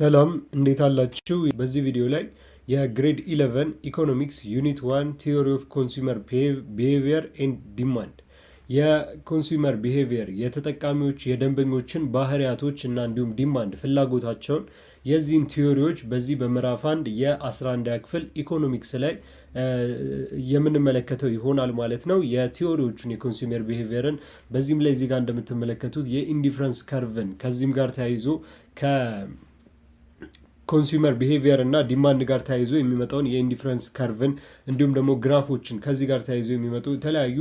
ሰላም እንዴት አላችሁ? በዚህ ቪዲዮ ላይ የግሬድ 11 ኢኮኖሚክስ ዩኒት 1 ቲዮሪ ኦፍ ኮንሱመር ቢሄቪየር ኤንድ ዲማንድ የኮንሱመር ቢሄቪየር የተጠቃሚዎች የደንበኞችን ባህሪያቶች እና እንዲሁም ዲማንድ ፍላጎታቸውን የዚህን ቲዮሪዎች በዚህ በምዕራፍ 1 የ11ኛ ክፍል ኢኮኖሚክስ ላይ የምንመለከተው ይሆናል ማለት ነው። የቲዮሪዎቹን የኮንሱመር ቢሄቪየርን በዚህም ላይ እዚህ ጋር እንደምትመለከቱት የኢንዲፍረንስ ከርቭን ከዚህም ጋር ተያይዞ ኮንሱመር ቢሄቪየር እና ዲማንድ ጋር ተያይዞ የሚመጣውን የኢንዲፍረንስ ከርቭን እንዲሁም ደግሞ ግራፎችን ከዚህ ጋር ተያይዞ የሚመጡ የተለያዩ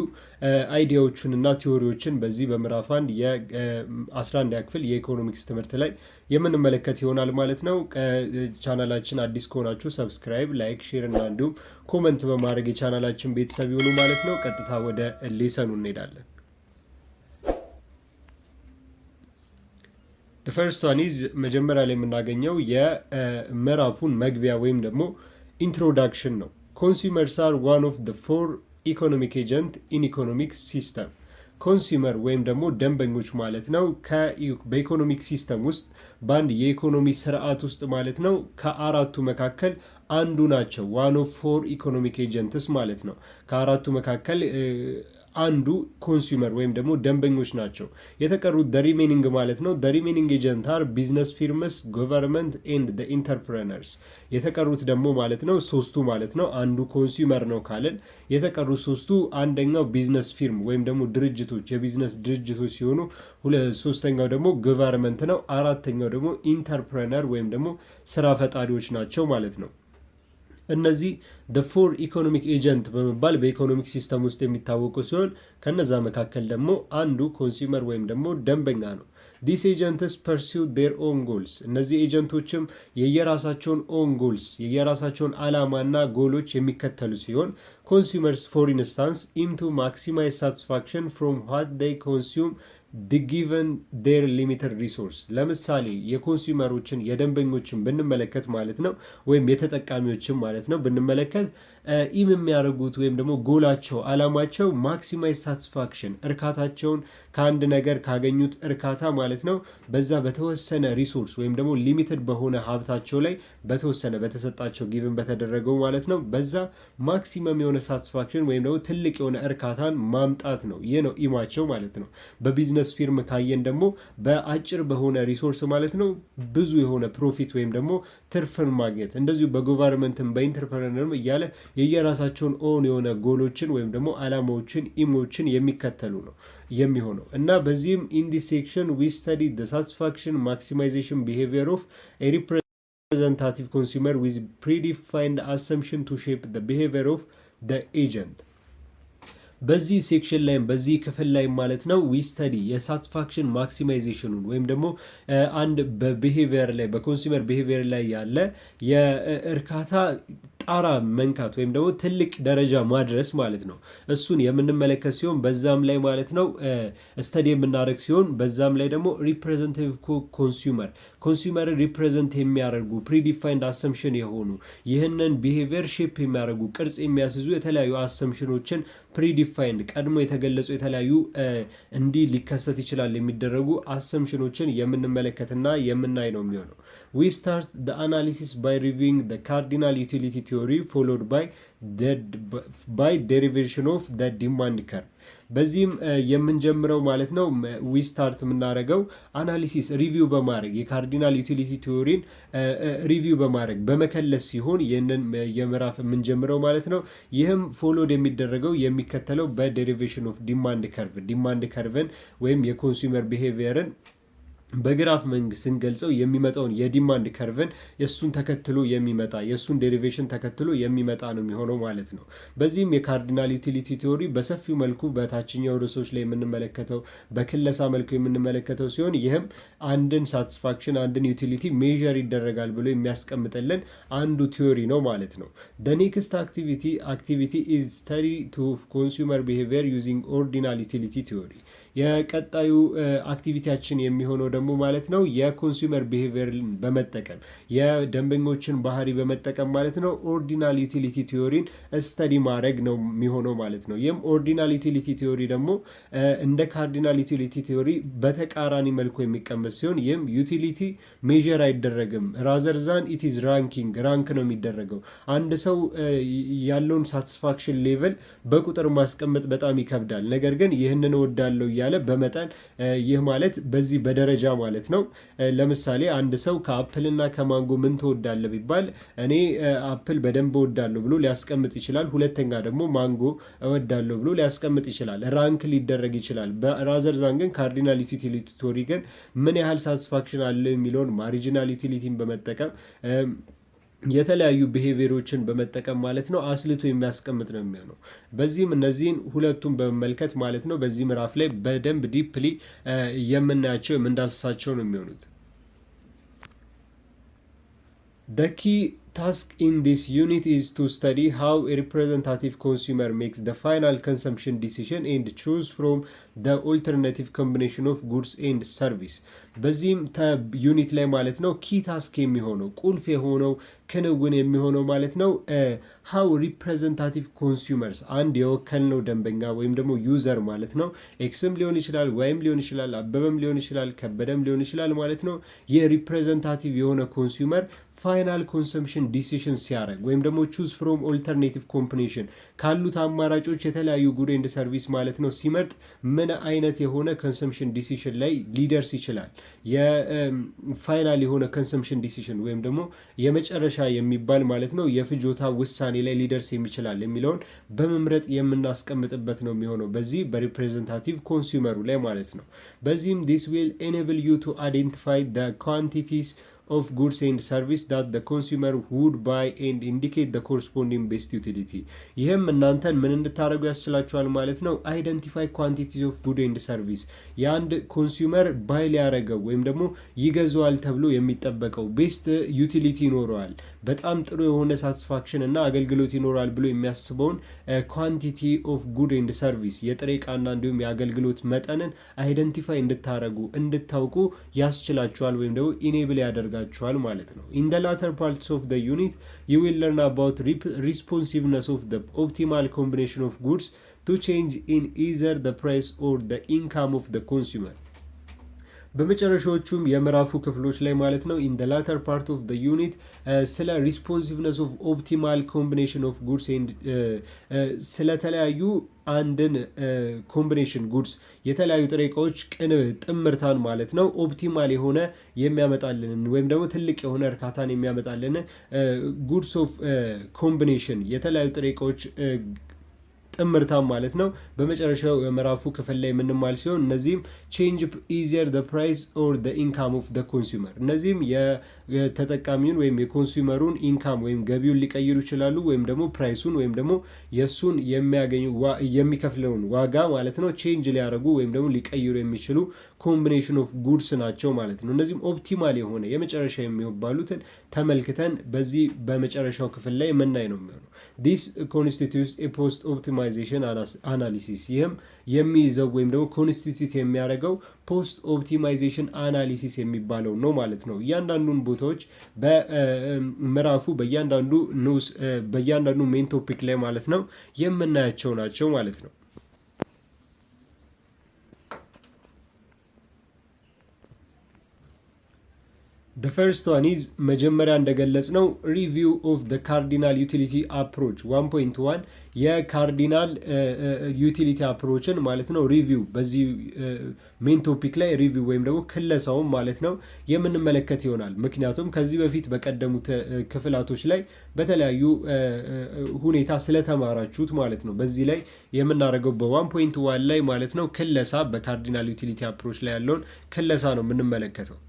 አይዲያዎችን እና ቲዮሪዎችን በዚህ በምዕራፍ 1 የ11ኛ ክፍል የኢኮኖሚክስ ትምህርት ላይ የምንመለከት ይሆናል ማለት ነው። ቻናላችን አዲስ ከሆናችሁ ሰብስክራይብ፣ ላይክ፣ ሼር እና እንዲሁም ኮመንት በማድረግ የቻናላችን ቤተሰብ ይሁኑ ማለት ነው። ቀጥታ ወደ ሌሰኑ እንሄዳለን። ፈርስት ዋን ኢዝ መጀመሪያ ላይ የምናገኘው የምዕራፉን መግቢያ ወይም ደግሞ ኢንትሮዳክሽን ነው። ኮንሱመርስ አር ዋን ኦፍ ዘ ፎር ኢኮኖሚክ ኤጀንት ኢን ኢኮኖሚክ ሲስተም። ኮንሱመር ወይም ደግሞ ደንበኞች ማለት ነው በኢኮኖሚክ ሲስተም ውስጥ በአንድ የኢኮኖሚ ስርዓት ውስጥ ማለት ነው ከአራቱ መካከል አንዱ ናቸው። ዋን ኦፍ ፎር ኢኮኖሚክ ኤጀንትስ ማለት ነው ከአራቱ መካከል አንዱ ኮንሱመር ወይም ደግሞ ደንበኞች ናቸው። የተቀሩት ደ ሪሜኒንግ ማለት ነው ደ ሪሜኒንግ ኤጀንት አር ቢዝነስ ፊርምስ፣ ጎቨርንመንት ኤንድ ደ ኢንተርፕረነርስ። የተቀሩት ደግሞ ማለት ነው ሶስቱ ማለት ነው አንዱ ኮንሱመር ነው ካልን የተቀሩት ሶስቱ አንደኛው ቢዝነስ ፊርም ወይም ደግሞ ድርጅቶች የቢዝነስ ድርጅቶች ሲሆኑ ሶስተኛው ደግሞ ጎቨርንመንት ነው፣ አራተኛው ደግሞ ኢንተርፕረነር ወይም ደግሞ ስራ ፈጣሪዎች ናቸው ማለት ነው። እነዚህ the four economic agent በመባል በኢኮኖሚክ ሲስተም ውስጥ የሚታወቁ ሲሆን ከነዛ መካከል ደግሞ አንዱ ኮንሱመር ወይም ደግሞ ደንበኛ ነው። these agents pursue their own goals። እነዚህ ኤጀንቶችም የየራሳቸውን own goals የየራሳቸውን ዓላማና ጎሎች የሚከተሉ ሲሆን consumers for instance aim to maximize satisfaction from what they consume given their limited resource። ለምሳሌ የኮንሱመሮችን የደንበኞችን ብንመለከት ማለት ነው ወይም የተጠቃሚዎችን ማለት ነው ብንመለከት ኢም የሚያደርጉት ወይም ደግሞ ጎላቸው ዓላማቸው ማክሲማይዝ ሳቲስፋክሽን እርካታቸውን ከአንድ ነገር ካገኙት እርካታ ማለት ነው በዛ በተወሰነ ሪሶርስ ወይም ደግሞ ሊሚትድ በሆነ ሀብታቸው ላይ በተወሰነ በተሰጣቸው ጊቭን በተደረገው ማለት ነው በዛ ማክሲመም የሆነ ሳቲስፋክሽን ወይም ደግሞ ትልቅ የሆነ እርካታን ማምጣት ነው። ይህ ነው ኢማቸው ማለት ነው። በቢዝነስ ፊርም ካየን ደግሞ በአጭር በሆነ ሪሶርስ ማለት ነው ብዙ የሆነ ፕሮፊት ወይም ደግሞ ትርፍን ማግኘት፣ እንደዚሁ በጎቨርንመንትም በኢንተርፕረነርም እያለ የየራሳቸውን ኦን የሆነ ጎሎችን ወይም ደግሞ ዓላማዎችን ኢሞችን የሚከተሉ ነው የሚሆነው እና በዚህም ኢን ዲስ ሴክሽን ዊ ስተዲ ዘ ሳቲስፋክሽን ማክሲማይዜሽን ቢሄቪየር ኦፍ ኤ ሪፕሬዘንታቲቭ ኮንሱመር ዊዝ ፕሪዲፋይንድ አሰምፕሽን ቱ ሼፕ ዘ ቢሄቪየር ኦፍ ዘ ኤጀንት። በዚህ ሴክሽን ላይ በዚህ ክፍል ላይ ማለት ነው ዊ ስተዲ የሳቲስፋክሽን ማክሲማይዜሽኑን ወይም ደግሞ አንድ በቢሄቪየር ላይ በኮንሱመር ቢሄቪየር ላይ ያለ የእርካታ ጣራ መንካት ወይም ደግሞ ትልቅ ደረጃ ማድረስ ማለት ነው እሱን የምንመለከት ሲሆን በዛም ላይ ማለት ነው ስተዲ የምናደርግ ሲሆን በዛም ላይ ደግሞ ሪፕሬዘንታቲቭ ኮንሱመር ሪፕሬዘንት የሚያደርጉ ፕሪዲፋይንድ አሰምፕሽን የሆኑ ይህንን ቢሄቪየር ሼፕ የሚያደርጉ ቅርጽ የሚያስይዙ የተለያዩ አሰምፕሽኖችን ፕሪዲፋይንድ ቀድሞ የተገለጹ የተለያዩ እንዲህ ሊከሰት ይችላል የሚደረጉ አሰምፕሽኖችን የምንመለከትና የምናይ ነው የሚሆነው። we start the analysis by reviewing the cardinal utility theory followed by derivation of the demand curve። በዚህም የምንጀምረው ማለት ነው we start የምናደርገው አናሊሲስ ሪቪው በማድረግ የካርዲናል ዩቲሊቲ ቲዮሪን ሪቪው በማድረግ በመከለስ ሲሆን ይህንን የምዕራፍ የምንጀምረው ማለት ነው። ይህም ፎሎድ የሚደረገው የሚከተለው በዴሪቬሽን ኦፍ ዲማንድ ከርቭን ወይም የኮንሱመር ቢሄቪየርን በግራፍ መንገድ ስንገልጸው የሚመጣውን የዲማንድ ከርቭን የሱን ተከትሎ የሚመጣ የሱን ዴሪቬሽን ተከትሎ የሚመጣ ነው የሚሆነው ማለት ነው። በዚህም የካርዲናል ዩቲሊቲ ቲዮሪ በሰፊው መልኩ በታችኛው ርዕሶች ላይ የምንመለከተው በክለሳ መልኩ የምንመለከተው ሲሆን ይህም አንድን ሳቲስፋክሽን አንድን ዩቲሊቲ ሜዥር ይደረጋል ብሎ የሚያስቀምጥልን አንዱ ቲዮሪ ነው ማለት ነው። the next activity is study to consumer behavior using ordinal utility theory። የቀጣዩ አክቲቪቲያችን የሚሆነው ደግሞ ማለት ነው የኮንሱመር ቢሄቪየርን በመጠቀም የደንበኞችን ባህሪ በመጠቀም ማለት ነው ኦርዲናል ዩቲሊቲ ቲዮሪን ስተዲ ማድረግ ነው የሚሆነው ማለት ነው። ይህም ኦርዲናል ዩቲሊቲ ቲዮሪ ደግሞ እንደ ካርዲናል ዩቲሊቲ ቲዮሪ በተቃራኒ መልኩ የሚቀመጥ ሲሆን ይህም ዩቲሊቲ ሜዥር አይደረግም ራዘርዛን ኢትዝ ራንኪንግ ራንክ ነው የሚደረገው። አንድ ሰው ያለውን ሳቲስፋክሽን ሌቭል በቁጥር ማስቀመጥ በጣም ይከብዳል። ነገር ግን ይህንን እወዳለሁ እያለ በመጠን ይህ ማለት በዚህ በደረጃ ማለት ነው። ለምሳሌ አንድ ሰው ከአፕልና ከማንጎ ምን ትወዳለህ ቢባል እኔ አፕል በደንብ እወዳለሁ ብሎ ሊያስቀምጥ ይችላል። ሁለተኛ ደግሞ ማንጎ እወዳለሁ ብሎ ሊያስቀምጥ ይችላል። ራንክ ሊደረግ ይችላል። በራዘርዛን ግን ካርዲናል ዩቲሊቲ ቲዮሪ ግን ምን ያህል ሳቲስፋክሽን አለው የሚለውን ማሪጂናል ዩቲሊቲን በመጠቀም የተለያዩ ቢሄቪየሮችን በመጠቀም ማለት ነው አስልቶ የሚያስቀምጥ ነው የሚሆነው። በዚህም እነዚህን ሁለቱን በመመልከት ማለት ነው በዚህ ምዕራፍ ላይ በደንብ ዲፕሊ የምናያቸው የምንዳስሳቸው ነው የሚሆኑት። The key task in this unit is to study how a representative consumer makes the final consumption decision and choose from the alternative combination of goods and service። በዚህም ዩኒት ላይ ማለት ነው ኪ ታስክ የሚሆነው ቁልፍ የሆነው ክንውን የሚሆነው ማለት ነው how representative consumers አንድ የወከልነው ደንበኛ ወይም ደግሞ ዩዘር ማለት ነው ኤክስም ሊሆን ይችላል ወይም ሊሆን ይችላል አበበም ሊሆን ይችላል ከበደም ሊሆን ይችላል ማለት ነው የሪፕሬዘንታቲቭ የሆነ ኮንሱመር ፋይናል ኮንሰምፕሽን ዲሲሽን ሲያደርግ ወይም ደግሞ ቹዝ ፍሮም ኦልተርኔቲቭ ኮምቢኔሽን ካሉት አማራጮች የተለያዩ ጉድ ኤንድ ሰርቪስ ማለት ነው ሲመርጥ ምን አይነት የሆነ ኮንሰምፕሽን ዲሲሽን ላይ ሊደርስ ይችላል። የፋይናል የሆነ ኮንሰምፕሽን ዲሲሽን ወይም ደግሞ የመጨረሻ የሚባል ማለት ነው የፍጆታ ውሳኔ ላይ ሊደርስ የሚችላል የሚለውን በመምረጥ የምናስቀምጥበት ነው የሚሆነው በዚህ በሪፕሬዘንታቲቭ ኮንሱመሩ ላይ ማለት ነው። በዚህም this will enable you to identify the quantities of goods and service that the consumer would buy and indicate the corresponding best utility። ይህም እናንተን ምን እንድታደርጉ ያስችላችኋል ማለት ነው identify quantities of good and service የአንድ ኮንሱመር ባይ ሊያደርገው ወይም ደግሞ ይገዛዋል ተብሎ የሚጠበቀው ቤስት ዩቲሊቲ ይኖረዋል በጣም ጥሩ የሆነ ሳቲስፋክሽን እና አገልግሎት ይኖራል ብሎ የሚያስበውን ኳንቲቲ ኦፍ ጉድ ኤንድ ሰርቪስ የጥሬ ዕቃና እንዲሁም የአገልግሎት መጠንን አይደንቲፋይ እንድታውቁ ያስችላችኋል ወይም ደግሞ ኢኔብል ያደርጋችኋል ማለት ነው። in the latter parts of the unit you will learn about responsiveness of the optimal combination of goods to change in either the price or the income of the consumer። በመጨረሻዎቹም የምዕራፉ ክፍሎች ላይ ማለት ነው in the latter part of the unit ስለ responsiveness of optimal combination of goods and ስለተለያዩ አንድን ኮምቢኔሽን ጉድስ የተለያዩ ጥሬ ዕቃዎች ጥምርታን ማለት ነው ኦፕቲማል የሆነ የሚያመጣልን ወይም ደግሞ ትልቅ የሆነ እርካታን የሚያመጣልን ጉድስ ኦፍ ኮምቢኔሽን የተለያዩ ጥሬ ዕቃዎች ጥምርታን ማለት ነው በመጨረሻው ምዕራፉ ክፍል ላይ የምንማል ሲሆን እነዚህም change easier the price or the income of the consumer እነዚህም የተጠቃሚውን ወይም የኮንሱመሩን ኢንካም ወይም ገቢውን ሊቀይሩ ይችላሉ ወይም ደግሞ ፕራይሱን ወይም ደግሞ የሱን የሚከፍለውን ዋጋ ማለት ነው ቼንጅ ሊያደርጉ ወይም ደግሞ ሊቀይሩ የሚችሉ ኮምቢኔሽን ኦፍ ጉድስ ናቸው ማለት ነው። እነዚህም ኦፕቲማል የሆነ የመጨረሻ የሚባሉትን ተመልክተን በዚህ በመጨረሻው ክፍል ላይ የምናይ ነው የሚሆነው። this constitutes a post optimization analysis ይህም የሚይዘው ወይም ደግሞ ኮንስቲትዩት የሚያደርገው ፖስት ኦፕቲማይዜሽን አናሊሲስ የሚባለው ነው ማለት ነው። እያንዳንዱን ቦታዎች በምዕራፉ በእያንዳንዱ ሜን ቶፒክ ላይ ማለት ነው የምናያቸው ናቸው ማለት ነው። The first one is መጀመሪያ እንደገለጽ ነው review of the cardinal utility approach 1.1 የካርዲናል ዩቲሊቲ አፕሮችን ማለት ነው ሪቪው በዚህ ሜን ቶፒክ ላይ ሪቪው ወይም ደግሞ ክለሳውን ማለት ነው የምንመለከት ይሆናል። ምክንያቱም ከዚህ በፊት በቀደሙት ክፍላቶች ላይ በተለያዩ ሁኔታ ስለተማራችሁት ማለት ነው በዚህ ላይ የምናደርገው በ1.1 ላይ ማለት ነው ክለሳ በካርዲናል ዩቲሊቲ አፕሮች ላይ ያለውን ክለሳ ነው የምንመለከተው።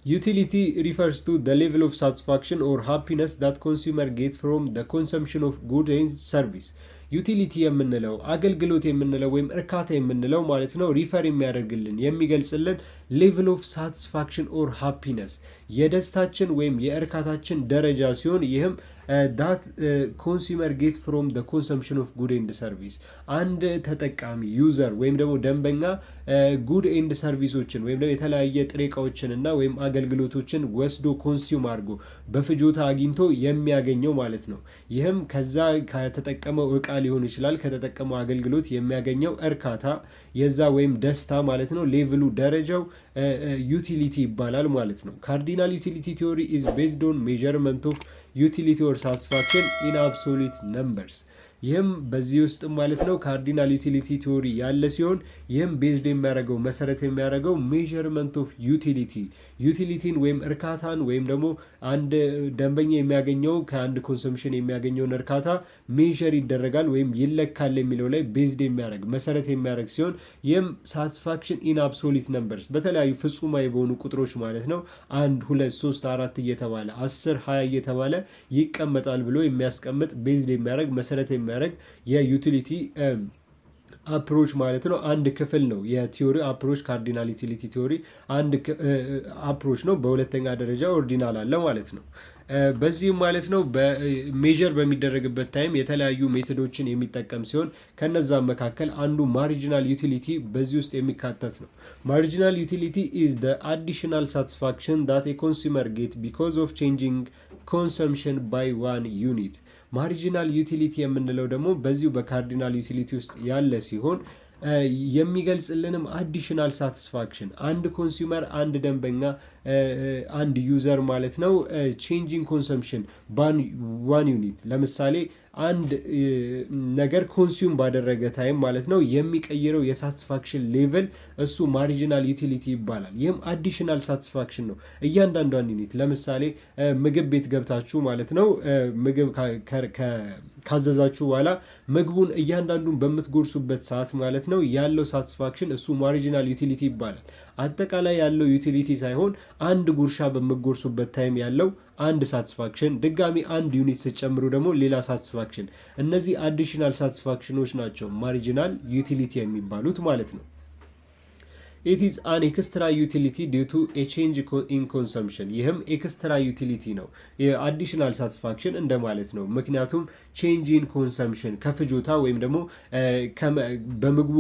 Utility refers to the level of satisfaction or happiness that consumer get from the consumption of goods and service. ዩቲሊቲ የምንለው አገልግሎት የምንለው ወይም እርካታ የምንለው ማለት ነው ሪፈር የሚያደርግልን የሚገልጽልን ሌቭል ኦፍ ሳቲስፋክሽን ኦር ሃፒነስ የደስታችን ወይም የእርካታችን ደረጃ ሲሆን ይህም that consumer get from the consumption of good and service አንድ ተጠቃሚ ዩዘር ወይም ደግሞ ደንበኛ ጉድ ኤንድ ሰርቪሶችን ወይም ደግሞ የተለያየ ጥሬ እቃዎችን እና ወይም አገልግሎቶችን ወስዶ ኮንሱም አድርጎ በፍጆታ አግኝቶ የሚያገኘው ማለት ነው። ይህም ከዛ ከተጠቀመው እቃ ሊሆን ይችላል ከተጠቀመው አገልግሎት የሚያገኘው እርካታ የዛ ወይም ደስታ ማለት ነው። ሌቭሉ ደረጃው ዩቲሊቲ ይባላል ማለት ነው። ካርዲናል ዩቲሊቲ ቲዮሪ ኢዝ ቤዝድ ኦን ሜዠርመንት ኦፍ ዩቲሊቲ ኦር ሳቲስፋክሽን ኢን አብሶሉት ነምበርስ። ይህም በዚህ ውስጥ ማለት ነው ካርዲናል ዩቲሊቲ ቲዮሪ ያለ ሲሆን ይህም ቤዝድ የሚያደርገው መሰረት የሚያደርገው ሜዠርመንት ኦፍ ዩቲሊቲን ወይም እርካታን ወይም ደግሞ አንድ ደንበኛ የሚያገኘው ከአንድ ኮንሰምሽን የሚያገኘውን እርካታ ሜዠር ይደረጋል ወይም ይለካል የሚለው ላይ ቤዝድ የሚያደርግ መሰረት የሚያደርግ ሲሆን ይህም ሳቲስፋክሽን ኢን አብሶሉት ነምበርስ በተለያዩ ፍጹማዊ በሆኑ ቁጥሮች ማለት ነው 1 2 3 4 እየተባለ 10 20 እየተባለ ይቀመጣል ብሎ የሚያስቀምጥ ቤዝድ የሚያደርግ መሰረት የሚያደርግ የዩቲሊቲ አፕሮች ማለት ነው። አንድ ክፍል ነው የቲዮሪ አፕሮች ካርዲናል ዩቲሊቲ ቲዮሪ አንድ አፕሮች ነው። በሁለተኛ ደረጃ ኦርዲናል አለ ማለት ነው። በዚህም ማለት ነው በሜዠር በሚደረግበት ታይም የተለያዩ ሜቶዶችን የሚጠቀም ሲሆን ከነዛም መካከል አንዱ ማርጂናል ዩቲሊቲ በዚህ ውስጥ የሚካተት ነው። ማርጂናል ዩቲሊቲ ኢዝ the additional satisfaction that a consumer get because of changing consumption by one unit። ማርጂናል ዩቲሊቲ የምንለው ደግሞ በዚሁ በካርዲናል ዩቲሊቲ ውስጥ ያለ ሲሆን የሚገልጽልንም አዲሽናል ሳቲስፋክሽን አንድ ኮንሱመር አንድ ደንበኛ አንድ ዩዘር ማለት ነው ቼንጂንግ ኮንሰምፕሽን ዋን ዩኒት ለምሳሌ አንድ ነገር ኮንሱም ባደረገ ታይም ማለት ነው የሚቀይረው የሳቲስፋክሽን ሌቭል እሱ ማርጂናል ዩቲሊቲ ይባላል። ይህም አዲሽናል ሳቲስፋክሽን ነው። እያንዳንዷን ዩኒት ለምሳሌ ምግብ ቤት ገብታችሁ ማለት ነው ምግብ ካዘዛችሁ በኋላ ምግቡን እያንዳንዱን በምትጎርሱበት ሰዓት ማለት ነው ያለው ሳቲስፋክሽን እሱ ማርጂናል ዩቲሊቲ ይባላል። አጠቃላይ ያለው ዩቲሊቲ ሳይሆን አንድ ጉርሻ በምትጎርሱበት ታይም ያለው አንድ ሳቲስፋክሽን ድጋሚ አንድ ዩኒት ስትጨምሩ ደግሞ ሌላ ሳቲስፋክሽን እነዚህ አዲሽናል ሳቲስፋክሽኖች ናቸው ማርጂናል ዩቲሊቲ የሚባሉት ማለት ነው። It is an extra utility due to a change in consumption። ይህም ኤክስትራ ዩቲሊቲ ነው የአዲሽናል ሳቲስፋክሽን እንደማለት ነው። ምክንያቱም change in consumption ከፍጆታ ወይም ደግሞ በምግቡ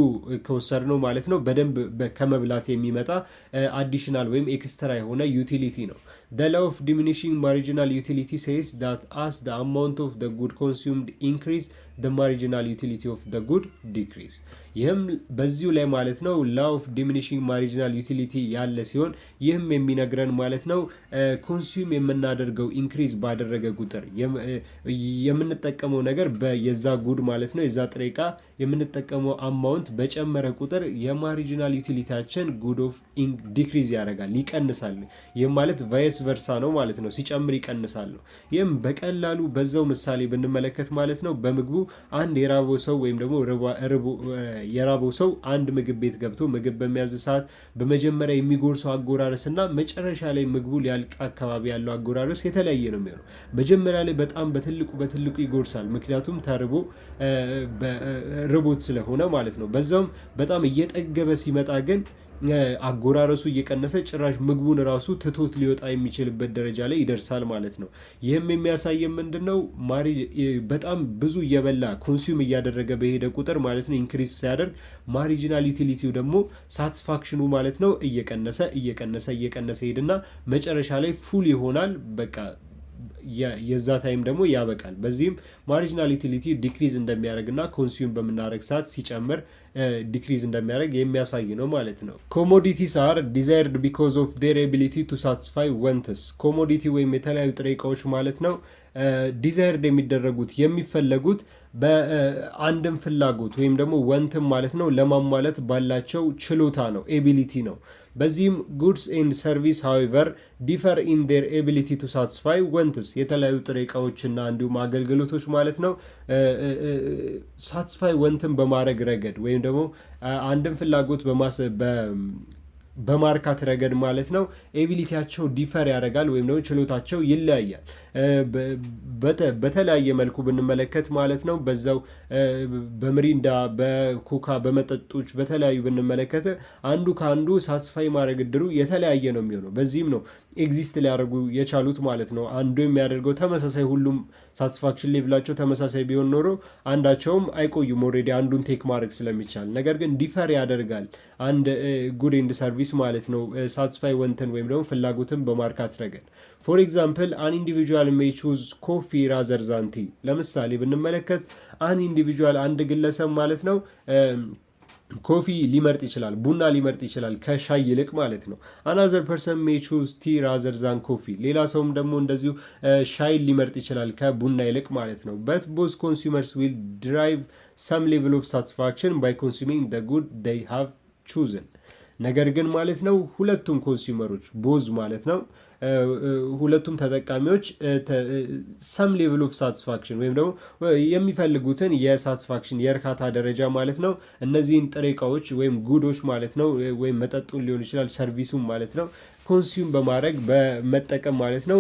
ከወሰድነው ማለት ነው በደንብ ከመብላት የሚመጣ አዲሽናል ወይም ኤክስትራ የሆነ ዩቲሊቲ ነው። The law of diminishing marginal utility says that as the amount of the good consumed increase the marginal utility of the good decrease። ይህም በዚሁ ላይ ማለት ነው law of diminishing marginal utility ያለ ሲሆን ይህም የሚነግረን ማለት ነው ኮንሱም የምናደርገው ኢንክሪዝ ባደረገ ቁጥር የምንጠቀመው ነገር የዛ ጉድ ማለት ነው የዛ ጥሬ ዕቃ የምንጠቀመው አማውንት በጨመረ ቁጥር የማርጂናል ዩቲሊቲያችን ጉድ ኦፍ ዲክሪዝ ያደርጋል ይቀንሳል። ይህም ማለት ቫይስ ቨርሳ ነው ማለት ነው ሲጨምር ይቀንሳል ነው። ይህም በቀላሉ በዛው ምሳሌ ብንመለከት ማለት ነው በምግቡ አንድ የራበው ሰው ወይም ደግሞ የራበው ሰው አንድ ምግብ ቤት ገብቶ ምግብ በሚያዝ ሰዓት በመጀመሪያ የሚጎርሰው አጎራረስና መጨረሻ ላይ ምግቡ ሊያልቅ አካባቢ ያለው አጎራረስ የተለያየ ነው የሚሆነው። መጀመሪያ ላይ በጣም በትልቁ ይጎርሳል ምክንያቱም ተርቦ ርቦት ስለሆነ ማለት ነው። በዛውም በጣም እየጠገበ ሲመጣ ግን አጎራረሱ እየቀነሰ ጭራሽ ምግቡን ራሱ ትቶት ሊወጣ የሚችልበት ደረጃ ላይ ይደርሳል ማለት ነው። ይህም የሚያሳየው ምንድነው በጣም ብዙ እየበላ ኮንሱም እያደረገ በሄደ ቁጥር ማለት ነው ኢንክሪዝ ሲያደርግ ማርጂናል ዩቲሊቲው ደግሞ ሳቲስፋክሽኑ ማለት ነው እየቀነሰ ሄድና መጨረሻ ላይ ፉል ይሆናል በቃ የዛ ታይም ደግሞ ያበቃል። በዚህም ማርጂናል ዩቲሊቲ ዲክሪዝ እንደሚያደርግና ኮንሱም በምናደርግ ሰዓት ሲጨምር ዲክሪዝ እንደሚያደርግ የሚያሳይ ነው ማለት ነው። ኮሞዲቲስ አር ዲዛይርድ ቢኮዝ ኦፍ ዴር ኤቢሊቲ ቱ ሳቲስፋይ ወንትስ። ኮሞዲቲ ወይም የተለያዩ ጥሬ ዕቃዎች ማለት ነው ዲዛይርድ የሚደረጉት የሚፈለጉት በአንድም ፍላጎት ወይም ደግሞ ወንትም ማለት ነው ለማሟላት ባላቸው ችሎታ ነው ኤቢሊቲ ነው። በዚህም ጉድስ ኤንድ ሰርቪስ ሃዌቨር ዲፈር ኢን ዴር ኤቢሊቲ ቱ ሳቲስፋይ ወንትስ የተለያዩ ጥሬ ዕቃዎችና እንዲሁም አገልግሎቶች ማለት ነው ሳቲስፋይ ወንትን በማድረግ ረገድ ወይም ደግሞ አንድም ፍላጎት በማርካት ረገድ ማለት ነው ኤቢሊቲያቸው ዲፈር ያደርጋል ወይም ደግሞ ችሎታቸው ይለያያል። በተለያየ መልኩ ብንመለከት ማለት ነው በዛው በምሪንዳ በኮካ በመጠጦች በተለያዩ ብንመለከት አንዱ ከአንዱ ሳትስፋይ ማድረግ እድሉ የተለያየ ነው የሚሆነው። በዚህም ነው ኤግዚስት ሊያደርጉ የቻሉት ማለት ነው። አንዱ የሚያደርገው ተመሳሳይ ሁሉም ሳቲስፋክሽን ሌቭላቸው ተመሳሳይ ቢሆን ኖሮ አንዳቸውም አይቆዩም ኦልሬዲ አንዱን ቴክ ማድረግ ስለሚቻል። ነገር ግን ዲፈር ያደርጋል አንድ ጉድ ኤንድ ሰርቪስ ማለት ነው ሳቲስፋይ ወንትን ወይም ደግሞ ፍላጎትን በማርካት ረገድ። ፎር ኤግዛምፕል አን ኢንዲቪጁዋል ሜይ ቹዝ ኮፊ ራዘር ዛን ቲ። ለምሳሌ ብንመለከት አን ኢንዲቪጁዋል አንድ ግለሰብ ማለት ነው ኮፊ ሊመርጥ ይችላል፣ ቡና ሊመርጥ ይችላል ከሻይ ይልቅ ማለት ነው። አናዘር ፐርሰን ሜይ ቹዝ ቲ ራዘር ዛን ኮፊ። ሌላ ሰውም ደግሞ እንደዚሁ ሻይ ሊመርጥ ይችላል ከቡና ይልቅ ማለት ነው። በት ቦዝ ኮንሱመርስ ዊል ድራይቭ ሰም ሌቭል ኦፍ ሳቲስፋክሽን ባይ ኮንሱሚንግ ደ ጉድ ዴይ ሃቭ ቹዝን። ነገር ግን ማለት ነው ሁለቱም ኮንሱመሮች ቦዝ ማለት ነው ሁለቱም ተጠቃሚዎች ሰም ሌቭል ኦፍ ሳቲስፋክሽን ወይም ደግሞ የሚፈልጉትን የሳቲስፋክሽን የእርካታ ደረጃ ማለት ነው እነዚህን ጥሬ እቃዎች ወይም ጉዶች ማለት ነው ወይም መጠጡን ሊሆን ይችላል ሰርቪሱን ማለት ነው ኮንሱም በማድረግ በመጠቀም ማለት ነው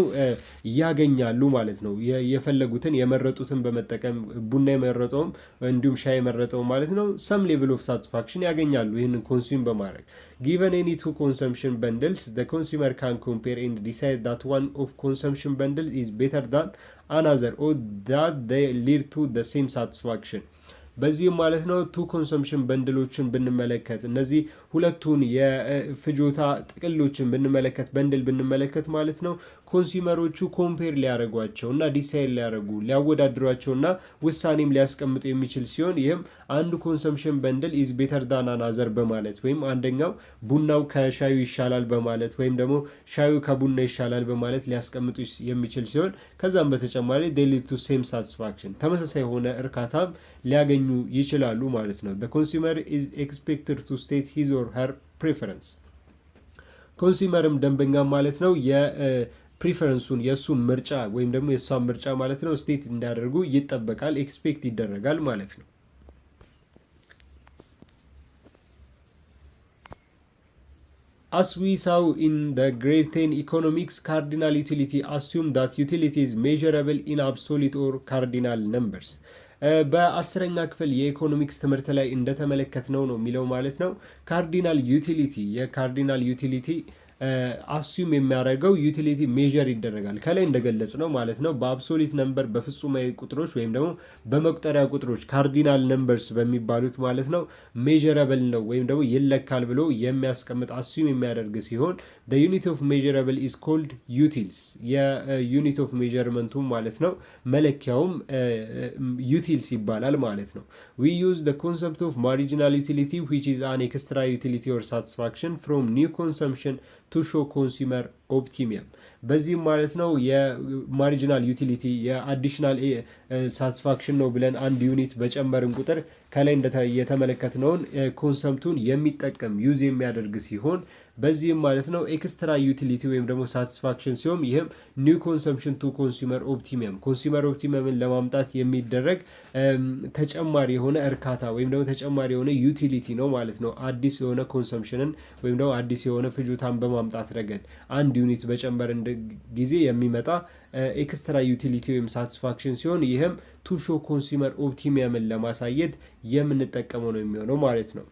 ያገኛሉ ማለት ነው። የፈለጉትን የመረጡትን በመጠቀም ቡና የመረጠውም እንዲሁም ሻይ የመረጠው ማለት ነው ሰም ሌቭል ኦፍ ሳቲስፋክሽን ያገኛሉ ይህንን ኮንሱም በማድረግ። ጊቨን ኤኒ ቱ ኮንሰምፕሽን በንድልስ ዘ ኮንሱመር ካን ኮምፔር ኤንድ decide that one of consumption bundle is better than another or that they lead to the same satisfaction. በዚህም ማለት ነው ቱ ኮንሰምፕሽን በንድሎችን ብንመለከት እነዚህ ሁለቱን የፍጆታ ጥቅሎችን ብንመለከት በንድል ብንመለከት ማለት ነው ኮንሱመሮቹ ኮምፔር ሊያደርጓቸው እና ዲሳይድ ሊያደርጉ ሊያወዳድሯቸው እና ውሳኔም ሊያስቀምጡ የሚችል ሲሆን ይህም አንዱ ኮንሰምፕሽን በንድል ኢዝ ቤተር ዳን አናዘር በማለት ወይም አንደኛው ቡናው ከሻዩ ይሻላል በማለት ወይም ደግሞ ሻዩ ከቡና ይሻላል በማለት ሊያስቀምጡ የሚችል ሲሆን ከዛም በተጨማሪ they lead to same satisfaction ተመሳሳይ የሆነ እርካታም ሊያገኙ ይችላሉ ማለት ነው። the consumer is expected to state his or her preference. ኮንሱመርም ደንበኛ ማለት ነው የፕሪፈረንሱን የእሱን ምርጫ ወይም ደግሞ የእሷን ምርጫ ማለት ነው ስቴት እንዲያደርጉ ይጠበቃል ኤክስፔክት ይደረጋል ማለት ነው። As we saw in the grade 10 economics, cardinal utility assume that utility is measurable in absolute or cardinal numbers. በአስረኛ ክፍል የኢኮኖሚክስ ትምህርት ላይ እንደተመለከትነው ነው የሚለው ማለት ነው ካርዲናል ዩቲሊቲ የካርዲናል ዩቲሊቲ አስዩም የሚያደርገው ዩቲሊቲ ሜዥር ይደረጋል ከላይ እንደገለጽ ነው ማለት ነው በአብሶሊት ነምበር በፍጹማዊ ቁጥሮች ወይም ደግሞ በመቁጠሪያ ቁጥሮች ካርዲናል ነምበርስ በሚባሉት ማለት ነው ሜዥረብል ነው ወይም ደግሞ ይለካል ብሎ የሚያስቀምጥ አስዩም የሚያደርግ ሲሆን the unit of measurable is called utils የዩኒት ኦፍ ሜዥርመንቱ ማለት ነው መለኪያውም utils ይባላል ማለት ነው። we use the concept of marginal utility which is an extra utility or satisfaction from new consumption to show consumer optimum. በዚህም ማለት ነው የማርጂናል ዩቲሊቲ የአዲሽናል ሳቲስፋክሽን ነው ብለን አንድ ዩኒት በጨመርን ቁጥር ከላይ የተመለከትነውን ኮንሰምቱን የሚጠቀም ዩዝ የሚያደርግ ሲሆን በዚህም ማለት ነው ኤክስትራ ዩቲሊቲ ወይም ደግሞ ሳቲስፋክሽን ሲሆን ይህም ኒው ኮንሰምፕሽን ቱ ኮንሱመር ኦፕቲመም ኮንሱመር ኦፕቲመምን ለማምጣት የሚደረግ ተጨማሪ የሆነ እርካታ ወይም ደግሞ ተጨማሪ የሆነ ዩቲሊቲ ነው ማለት ነው። አዲስ የሆነ ኮንሰምፕሽንን ወይም ደግሞ አዲስ የሆነ ፍጆታን በማምጣት ረገድ አንድ ዩኒት በጨመርን ጊዜ የሚመጣ ኤክስትራ ዩቲሊቲ ወይም ሳቲስፋክሽን ሲሆን ይህም ቱ ሾው ኮንሱመር ኦፕቲመምን ለማሳየት የምንጠቀመው ነው የሚሆነው ማለት ነው።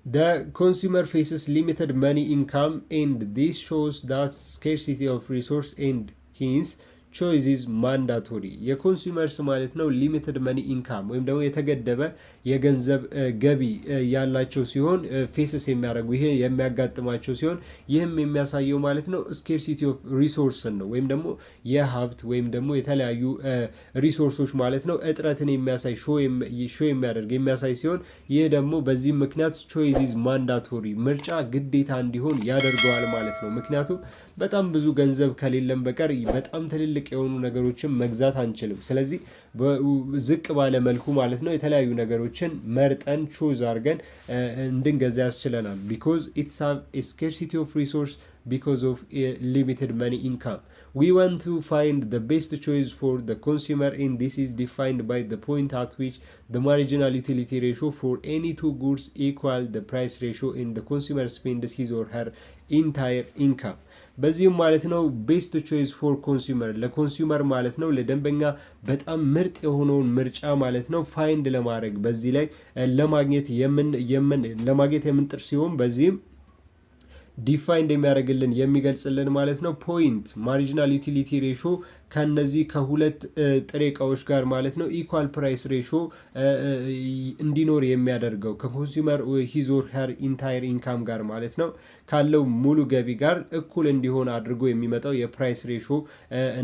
The consumer faces limited money income and this shows that scarcity of resource and hence choice is mandatory. የኮንሱመርስ ማለት ነው ሊሚትድ መኒ ኢንካም ወይም ደግሞ የተገደበ የገንዘብ ገቢ ያላቸው ሲሆን ፌስስ የሚያደርጉ ይሄ የሚያጋጥማቸው ሲሆን ይህም የሚያሳየው ማለት ነው ስኬርሲቲ ኦፍ ሪሶርስን ነው ወይም ደግሞ የሀብት ወይም ደግሞ የተለያዩ ሪሶርሶች ማለት ነው እጥረትን የሚያሳይ ሾ የሚያደርግ የሚያሳይ ሲሆን ይህ ደግሞ በዚህ ምክንያት choice is mandatory ምርጫ ግዴታ እንዲሆን ያደርገዋል ማለት ነው። ምክንያቱም በጣም ብዙ ገንዘብ ከሌለም በቀር በጣም ትልልቅ ትልልቅ የሆኑ ነገሮችን መግዛት አንችልም። ስለዚህ ዝቅ ባለ መልኩ ማለት ነው የተለያዩ ነገሮችን መርጠን ቾዝ አድርገን እንድንገዛ ያስችለናል። ቢኮዝ ኢትስ ሃቭ ኤ ስኬርሲቲ ኦፍ ሪሶርስ because of a limited money income. We want to find the best choice for the consumer, and this is defined by the point at which the marginal utility ratio for any two goods equal the price ratio and the consumer spends his or her entire income. በዚህም ማለት ነው ቤስት ቾይስ ፎር ኮንሱመር ለኮንሱመር ማለት ነው ለደንበኛ በጣም ምርጥ የሆነውን ምርጫ ማለት ነው ፋይንድ ለማድረግ በዚህ ላይ ለማግኘት የምንጥር ሲሆን በዚህም ዲፋይንድ የሚያደርግልን የሚገልጽልን ማለት ነው ፖይንት ማርጂናል ዩቲሊቲ ሬሾ ከነዚህ ከሁለት ጥሬ እቃዎች ጋር ማለት ነው ኢኳል ፕራይስ ሬሾ እንዲኖር የሚያደርገው ከኮንሱመር ሂዝ ኦር ሄር ኢንታየር ኢንካም ጋር ማለት ነው ካለው ሙሉ ገቢ ጋር እኩል እንዲሆን አድርጎ የሚመጣው የፕራይስ ሬሾ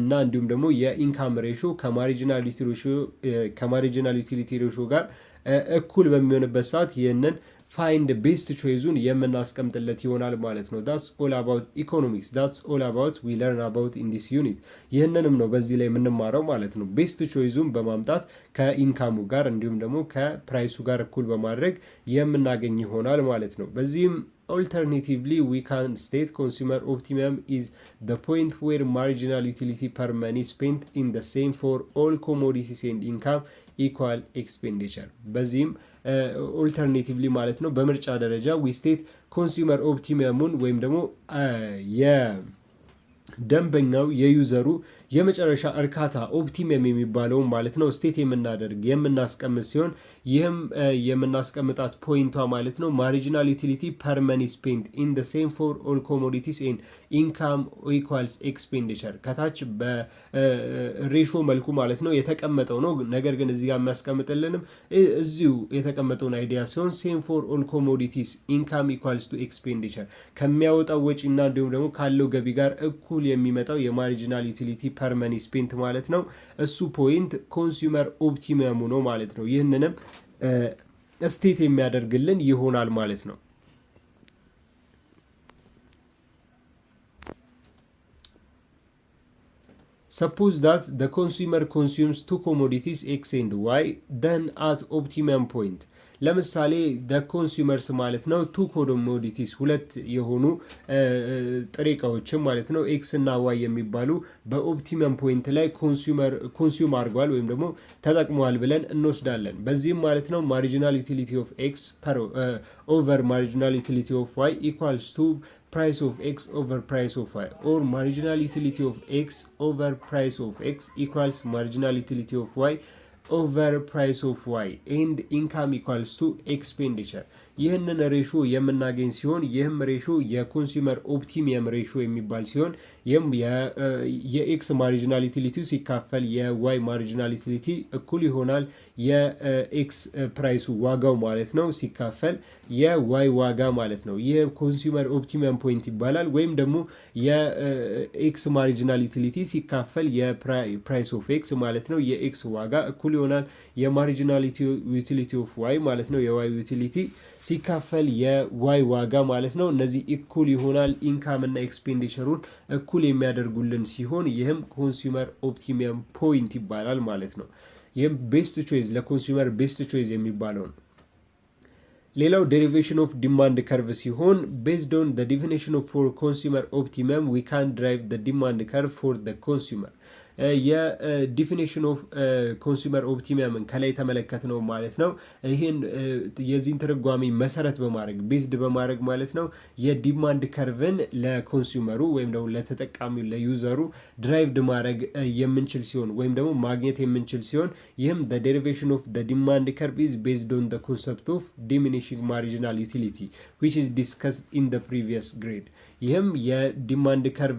እና እንዲሁም ደግሞ የኢንካም ሬሾ ከማርጂናል ዩቲሊቲ ሬሾ ጋር እኩል በሚሆንበት ሰዓት ይህንን ፋይንድ ቤስት ቾይዙን የምናስቀምጥለት ይሆናል ማለት ነው። ዳትስ ኦል አባውት ኢኮኖሚክስ ዳትስ ኦል አባውት ዊ ለርን አባውት ኢን ዲስ ዩኒት። ይህንንም ነው በዚህ ላይ የምንማረው ማለት ነው። ቤስት ቾይዙን በማምጣት ከኢንካሙ ጋር እንዲሁም ደግሞ ከፕራይሱ ጋር እኩል በማድረግ የምናገኝ ይሆናል ማለት ነው። በዚህም alternatively we can state consumer optimum is the point where marginal utility per money spent in the same for all commodities and income equal expenditure. በዚህም ኦልተርኔቲቭሊ ማለት ነው በምርጫ ደረጃ we state consumer optimum ወይም ደግሞ ደንበኛው የዩዘሩ የመጨረሻ እርካታ ኦፕቲመም የሚባለው ማለት ነው ስቴት የምናስቀምጥ ሲሆን ይህም የምናስቀምጣት ፖይንቷ ማለት ነው ማርጂናል ዩቲሊቲ ፐር መኒ ስፔንድ ኢን ዘ ሴም ፎር ኦል ኮሞዲቲስ ኤንድ ኢንካም ኢኳልስ ኤክስፔንዲቸር ከታች በሬሾ መልኩ ማለት ነው የተቀመጠው ነው። ነገር ግን እዚህ ጋር የሚያስቀምጥልንም እዚሁ የተቀመጠውን አይዲያ ሲሆን ሴም ፎር ኦል ኮሞዲቲስ ኢንካም ኢኳልስ ቱ ኤክስፔንዲቸር ከሚያወጣው ወጪና እንዲሁም ደግሞ ካለው ገቢ ጋር እኩል የሚመጣው የማርጂናል ዩቲሊቲ ፐር መኒ ስፔንት ማለት ነው እሱ ፖይንት ኮንሱመር ኦፕቲመሙ ነው ማለት ነው። ይህንንም ስቴት የሚያደርግልን ይሆናል ማለት ነው። Suppose that the consumer consumes two commodities X and Y then at optimum point. ለምሳሌ the consumers ማለት ነው two commodities ሁለት የሆኑ ጥሬ እቃዎችን ማለት ነው X እና Y የሚባሉ በኦፕቲመም ፖይንት ላይ ኮንሱም አድርጓል ወይም ደግሞ ተጠቅመዋል ብለን እንወስዳለን። በዚህም ማለት ነው marginal utility of X over marginal utility of Y equals to price of X over price of Y or marginal utility of X over price of X equals marginal utility of Y over price of Y and income equals to expenditure. ይህንን ሬሾ የምናገኝ ሲሆን ይህም ሬሾ የኮንሱመር ኦፕቲሚየም ሬሾ የሚባል ሲሆን ይህም የኤክስ ማርጂናል ዩቲሊቲ ሲካፈል የዋይ ማርጂናል ዩቲሊቲ እኩል ይሆናል የኤክስ ፕራይሱ ዋጋው ማለት ነው ሲካፈል የዋይ ዋጋ ማለት ነው። ይህ ኮንሱመር ኦፕቲሚየም ፖይንት ይባላል። ወይም ደግሞ የኤክስ ማርጂናል ዩቲሊቲ ሲካፈል የፕራይስ ኦፍ ኤክስ ማለት ነው የኤክስ ዋጋ እኩል ይሆናል የማርጂናል ዩቲሊቲ ኦፍ ዋይ ማለት ነው የዋይ ዩቲሊቲ ሲካፈል የዋይ ዋጋ ማለት ነው። እነዚህ እኩል ይሆናል ኢንካም እና ኤክስፔንዲቸሩን እኩል የሚያደርጉልን ሲሆን ይህም ኮንሱመር ኦፕቲሚየም ፖይንት ይባላል ማለት ነው። ይህም ቤስት ቾይዝ ለኮንሱመር ቤስት ቾይዝ የሚባለው ነው። ሌላው ዴሪቬሽን ኦፍ ዲማንድ ከርቭ ሲሆን ቤዝድ ኦን ዘ ዲፊኒሽን ኦፍ ፎር ኮንሱመር ኦፕቲመም ዊ ካን ድራይቭ ዘ ዲማንድ ከርቭ ፎር ዘ ኮንሱመር። የዲፊኒሽን ኦፍ ኮንሱመር ኦፕቲመምን ከላይ ተመለከት ነው ማለት ነው። ይህን የዚህን ትርጓሜ መሰረት በማድረግ ቤዝድ በማድረግ ማለት ነው የዲማንድ ከርቭን ለኮንሱመሩ ወይም ደግሞ ለተጠቃሚው ለዩዘሩ ድራይቭድ ማድረግ የምንችል ሲሆን ወይም ደግሞ ማግኘት የምንችል ሲሆን ይህም the derivation of the demand curve is based on the concept of diminishing marginal utility which is discussed in the previous grade. ይህም የዲማንድ ከርቭ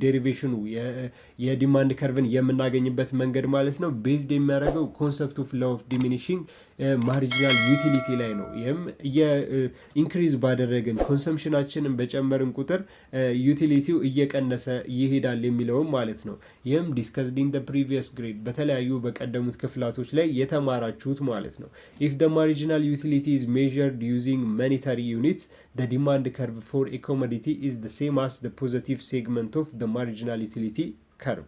ዴሪቬሽኑ የዲማንድ ከርቭን የምናገኝበት መንገድ ማለት ነው ቤዝድ የሚያደርገው ኮንሰፕት ኦፍ ላው ኦፍ ዲሚኒሽንግ ማርጂናል ዩቲሊቲ ላይ ነው። ይህም ኢንክሪዝ ባደረግን ኮንሰምፕሽናችንን በጨመርን ቁጥር ዩቲሊቲው እየቀነሰ ይሄዳል የሚለውም ማለት ነው። ይህም ዲስከስድ ኢን ዘ ፕሪቪየስ ግሬድ በተለያዩ በቀደሙት ክፍላቶች ላይ የተማራችሁት ማለት ነው። ኢፍ ዘ ማርጂናል ዩቲሊቲ ኢዝ ሜዠርድ ዩዚንግ ሞኔታሪ ዩኒትስ ዘ ዲማንድ ከርቭ ፎር ኤ commodity is the same as the positive segment of the marginal utility ከርቭ።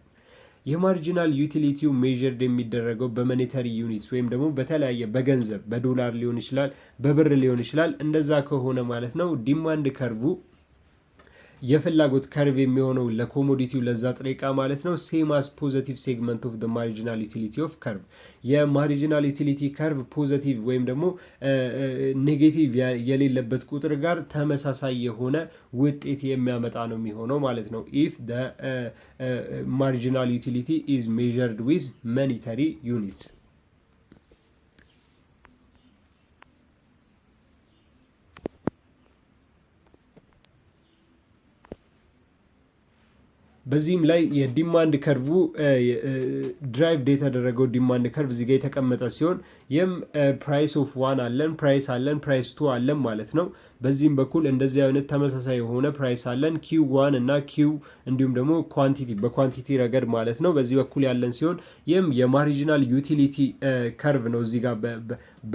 የማርጂናል ዩቲሊቲው ሜዥርድ የሚደረገው በሞኔታሪ ዩኒትስ ወይም ደግሞ በተለያየ በገንዘብ በዶላር ሊሆን ይችላል፣ በብር ሊሆን ይችላል። እንደዛ ከሆነ ማለት ነው ዲማንድ ከርቭ የፍላጎት ከርቭ የሚሆነው ለኮሞዲቲው ለዛ ጥሬ ዕቃ ማለት ነው ሴም አስ ፖዚቲቭ ሴግመንት ኦፍ ዘ ማርጂናል ዩቲሊቲ ኦፍ ከርቭ። የማርጂናል ዩቲሊቲ ከርቭ ፖዚቲቭ ወይም ደግሞ ኔጌቲቭ የሌለበት ቁጥር ጋር ተመሳሳይ የሆነ ውጤት የሚያመጣ ነው የሚሆነው ማለት ነው ኢፍ ዘ ማርጂናል ዩቲሊቲ ኢዝ ሜዠርድ ዊዝ ሞኔታሪ ዩኒትስ። በዚህም ላይ የዲማንድ ከርቭ ድራይቭድ የተደረገው ዲማንድ ከርቭ እዚህ ጋር የተቀመጠ ሲሆን ይህም ፕራይስ ኦፍ ዋን አለን፣ ፕራይስ አለን፣ ፕራይስ ቱ አለን ማለት ነው። በዚህም በኩል እንደዚህ አይነት ተመሳሳይ የሆነ ፕራይስ አለን ኪው ዋን እና ኪው እንዲሁም ደግሞ ኳንቲቲ በኳንቲቲ ረገድ ማለት ነው በዚህ በኩል ያለን ሲሆን ይህም የማርጂናል ዩቲሊቲ ከርቭ ነው እዚህ ጋር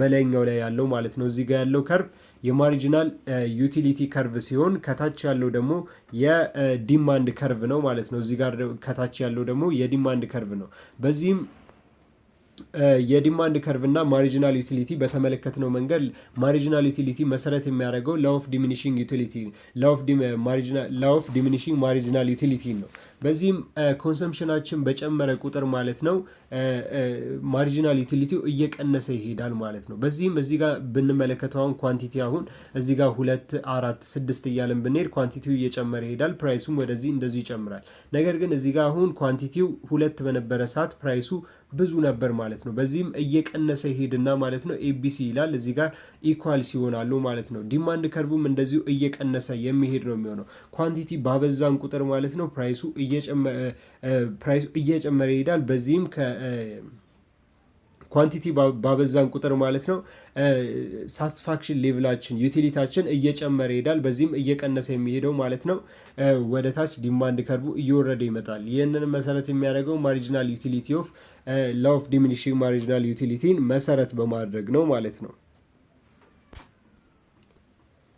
በላይኛው ላይ ያለው ማለት ነው። እዚህ ጋር ያለው ከርቭ የማርጂናል ዩቲሊቲ ከርቭ ሲሆን ከታች ያለው ደግሞ የዲማንድ ከርቭ ነው ማለት ነው። እዚህ ጋር ከታች ያለው ደግሞ የዲማንድ ከርቭ ነው። በዚህም የዲማንድ ከርቭ እና ማርጂናል ዩቲሊቲ በተመለከትነው መንገድ ማርጂናል ዩቲሊቲ መሰረት የሚያደርገው ላው ኦፍ ዲሚኒሺንግ ዩቲሊቲ ላው ኦፍ ዲሚኒሺንግ ማርጂናል ዩቲሊቲ ነው። በዚህም ኮንሰምፕሽናችን በጨመረ ቁጥር ማለት ነው ማርጂናል ዩቲሊቲው እየቀነሰ ይሄዳል ማለት ነው። በዚህም እዚህ ጋር ብንመለከተው አሁን ኳንቲቲ አሁን እዚህ ጋር 2 4 6 እያለን ብንሄድ ኳንቲቲው እየጨመረ ይሄዳል፣ ፕራይሱም ወደዚህ እንደዚህ ይጨምራል። ነገር ግን እዚህ ጋር አሁን ኳንቲቲው 2 በነበረ ሰዓት ፕራይሱ ብዙ ነበር ማለት ነው። በዚህም እየቀነሰ ይሄድና ማለት ነው ኤቢሲ ይላል እዚህ ጋር ኢኳል ሲሆናሉ ማለት ነው። ዲማንድ ከርቭም እንደዚሁ እየቀነሰ የሚሄድ ነው የሚሆነው ኳንቲቲ ባበዛን ቁጥር ማለት ነው ፕራይሱ እየጨመረ ይሄዳል። በዚህም ኳንቲቲ ባበዛን ቁጥር ማለት ነው ሳቲስፋክሽን ሌቭላችን ዩቲሊታችን እየጨመረ ይሄዳል። በዚህም እየቀነሰ የሚሄደው ማለት ነው ወደ ታች ዲማንድ ከርቭ እየወረደ ይመጣል። ይህንን መሰረት የሚያደርገው ማርጂናል ዩቲሊቲ ኦፍ ላው ኦፍ ዲሚኒሺንግ ማርጂናል ዩቲሊቲን መሰረት በማድረግ ነው ማለት ነው።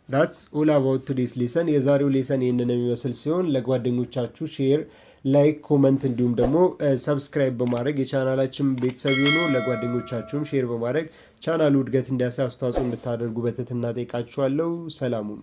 ዳትስ ኦል አባውት ቱዴይስ ሌሰን። የዛሬው ሌሰን ይህንን የሚመስል ሲሆን ለጓደኞቻችሁ ሼር፣ ላይክ፣ ኮመንት እንዲሁም ደግሞ ሰብስክራይብ በማድረግ የቻናላችን ቤተሰብ ሆኖ ለጓደኞቻችሁም ሼር በማድረግ ቻናሉ እድገት እንዲያሳይ አስተዋጽኦ እንድታደርጉ በትህትና ጠይቃችኋለሁ። ሰላሙን